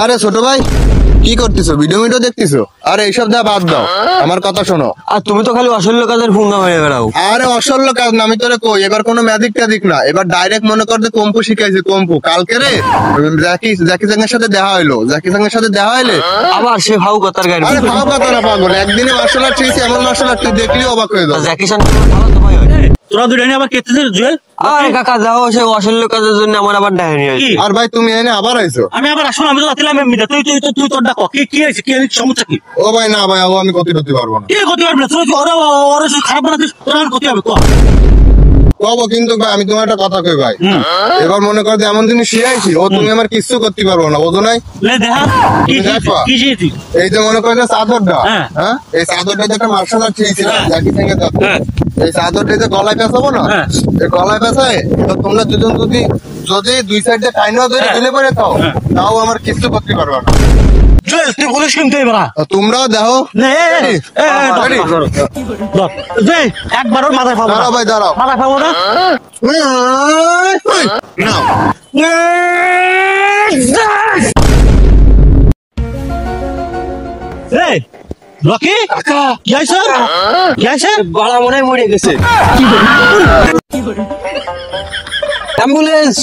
আরে ছোট ভাই কি করতেছো? ভিডিও দেখতেছো? আরে এইসব যা বাদ দাও, আমার কথা শোনো। আর তুমি তো খালি অসল্য কাজের ফুঙ্গা হয়ে বেড়াও। আরে অসল্য কাজ না, আমি তোরে কই এবার কোনো ম্যাজিক ট্যাজিক না, এবার ডাইরেক্ট মনে কর যে কম্পু শিখাইছে। কম্পু কালকে রে জ্যাকি চ্যানের সাথে দেখা হইলো, জ্যাকি চ্যানের সাথে দেখা হইলে আবার সে ভাউ কথার গাড়ি। আরে ভাও কথা না পাগল, একদিনে মার্শাল আর্ট শিখেছি, এমন মার্শাল আর্ট তুই দেখলেই অবাক হয়ে যাবে। জ্যাকি চ্যান ভালো তো ভাই হয়। তোরা দুই ডাইনি আবার কেটেছে জুয়েল। আরে কাকা যাও, সে অসল্য কাজের জন্য আমার আবার ডায়নি হয়েছে। আর ভাই তুমি এনে আবার আইছো? আমি আবার আসুন, আমি তো আসলাম এমনিতে। তুই তোর ডাক কি হয়েছে, কি সমস্যা কি? ও ভাই না ভাই, ও আমি ক্ষতি করতে পারবো না। কি করতে পারবি না? তুই ওরা খারাপ বানাচ্ছিস, তোর আর ক্ষতি হবে তো। কব কিন্তু ভাই আমি তোমার একটা কথা কই ভাই, এবার মনে কর যে এমন জিনিস শিখাইছি ও তুমি আমার কিচ্ছু করতে পারবো না, বোঝো নাই? দেখা কি শিখেছিস? এই যে মনে কর যে চাদরটা, হ্যাঁ। হ্যাঁ এই চাদরটা যে একটা মার্শাল আর্ট শিখেছিলাম জ্যাকি চ্যানের কাছে। এই চাদরটা যে গলায় পেঁচাবো না, এই গলায় পেঁচায় এবার তোমরা দুজন যদি দুই সাইডে টাইনা ধরে ঝুলে পড়ে তাও আমার কিচ্ছু করতে পারবে না। জুয়েল তুই বলিস কিন্তু এবার তোমরাও দেখো। একবার ওর মাথায় পাবো দাঁড়াও ভাই দাঁড়াও, মাথায় পাবো না। নাও। রকি কি হয়েছে? কি হয়েছে? বাড়া মনে হয় মরে গেছে। অ্যাম্বুলেন্স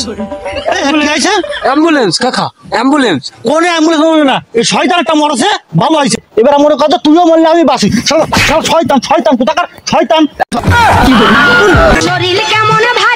কি হয়েছে? অ্যাম্বুলেন্স কাকা, অ্যাম্বুলেন্স। কোন অ্যাম্বুলেন্স হবে না? এই শয়তান একটা মরেছে, ভালো হয়েছে। এবার মনে কথা তুইও মরলে আমি বাঁচি। শয়তান শয়তান কোথাকার শয়তান। শরীর কেমন ভাই